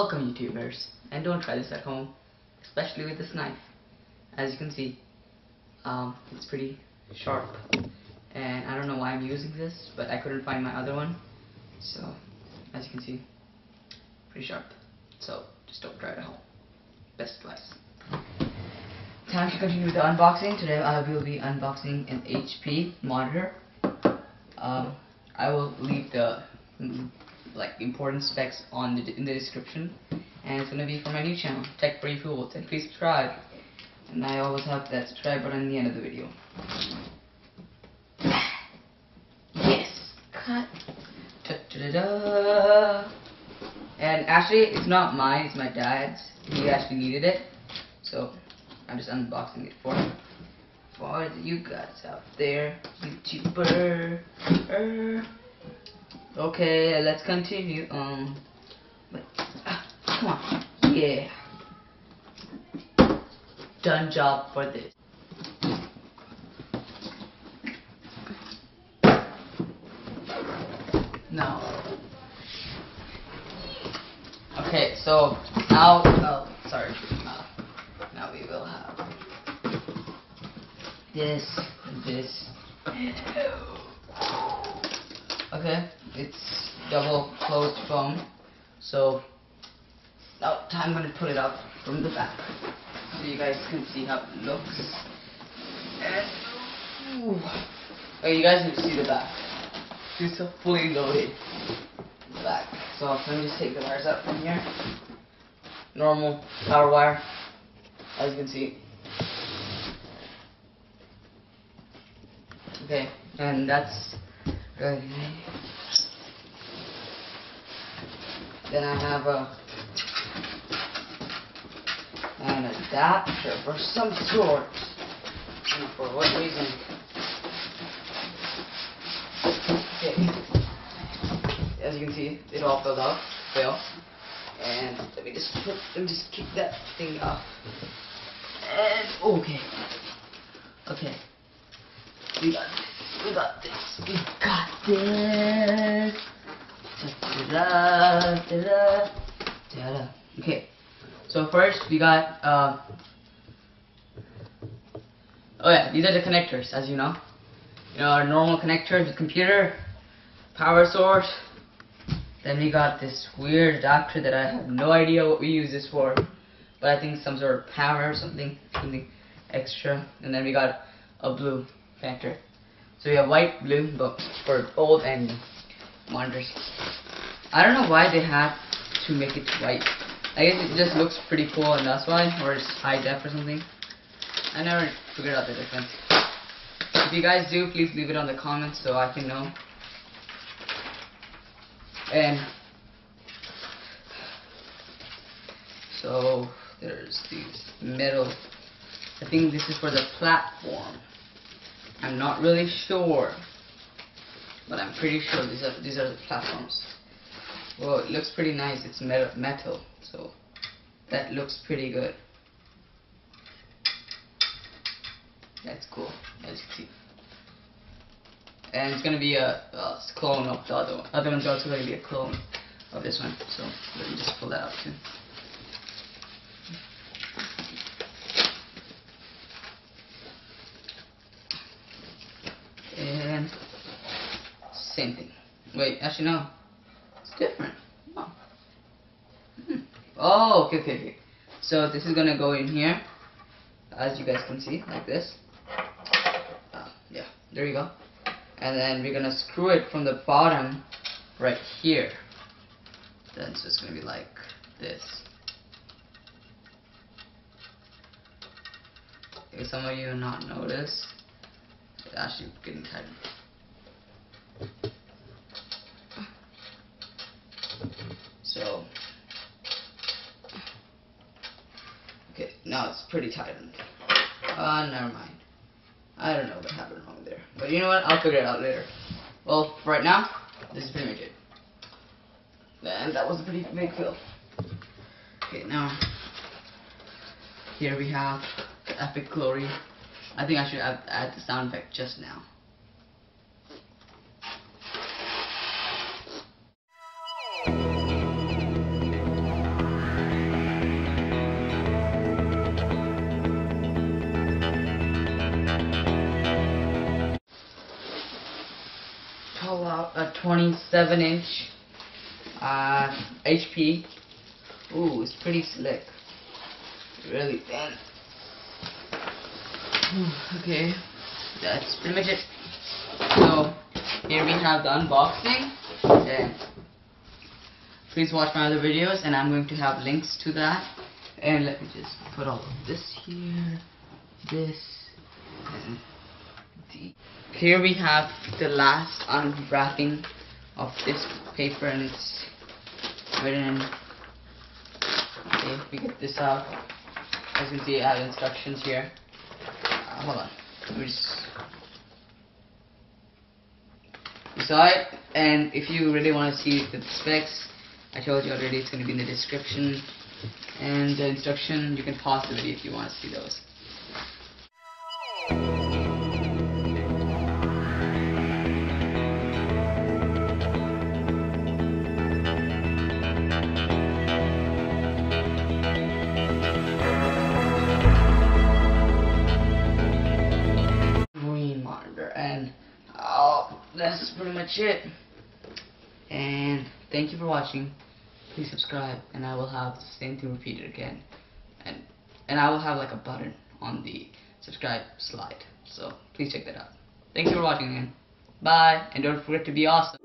Welcome YouTubers, and don't try this at home, especially with this knife. As you can see, it's pretty sharp, and I don't know why I'm using this, but I couldn't find my other one, so as you can see, pretty sharp. So just don't try it at home. Best advice. Time to continue with the unboxing. Today I will be unboxing an HP monitor. I will leave the important specs in the description, and it's gonna be for my new channel, Tech for You Fools, and please subscribe. And I always have that subscribe button in the end of the video. Yes, cut. Da-da-da-da. And actually, it's not mine; it's my dad's. He actually needed it, so I'm just unboxing it for him. For you guys out there, YouTuber. Okay, let's continue. Come on, yeah. Done job for this. No. Okay, so now, now we will have this. Okay, it's double closed foam, so now I'm going to put it out from the back so you guys can see how it looks. And oh, you guys need to see the back. It's so fully loaded. The back. So let me just take the wires out from here. Normal power wire, as you can see. Okay, and that's good. Then I have an adapter for some sort. I don't know for what reason. Okay. As you can see, it all fell. And let me just kick that thing off. And okay. We got this. Da-da-da. Okay, so first we got oh yeah, these are the connectors, as you know. Our normal connectors, the computer, power source. Then we got this weird adapter that I have no idea what we use this for, but I think some sort of power or something extra. And then we got a blue connector. So we have white, blue, but for old and monitors. I don't know why they had to make it white. I guess it just looks pretty cool and that's why, or it's high def or something. I never figured out the difference. If you guys do, please leave it on the comments so I can know. And so there's these metal. I think this is for the platform. I'm not really sure, but I'm pretty sure these are the platforms. Well, it looks pretty nice. It's metal, so that looks pretty good. That's cool, as you can see. And it's gonna be a clone of the other one. Other one's also gonna be a clone of this one. So let me just pull that out too. And same thing. Wait, actually no. It's different. Oh. Oh, okay. So this is gonna go in here, as you guys can see, like this. Yeah, there you go. And then we're gonna screw it from the bottom right here. Then so it's gonna be like this. If some of you not notice, it's actually getting tight. So okay, now it's pretty tight. Never mind. I don't know what happened wrong there. But you know what? I'll figure it out later. Well, for right now, this is pretty much it. And that was a pretty big fill. Okay, now, here we have the Epic Glory. I think I should add the sound effect just now. about a 27-inch HP. Ooh, it's pretty slick. Really thin. Okay, that's pretty much it. So here we have the unboxing, and please watch my other videos, and I'm going to have links to that. And let me just put all of this here, this, and here we have the last unwrapping of this paper, and it's written. Okay, we get this out. As you can see, I have instructions here. Hold on, let me just. You saw it, and if you really want to see the specs, I told you already, it's going to be in the description, and the instruction, you can pause the video if you want to see those. Green monitor, and that's pretty much it. And thank you for watching. Please subscribe, and I will have the same thing repeated again, and I will have like a button on the subscribe slide, so please check that out. Thank you for watching again. Bye, and don't forget to be awesome.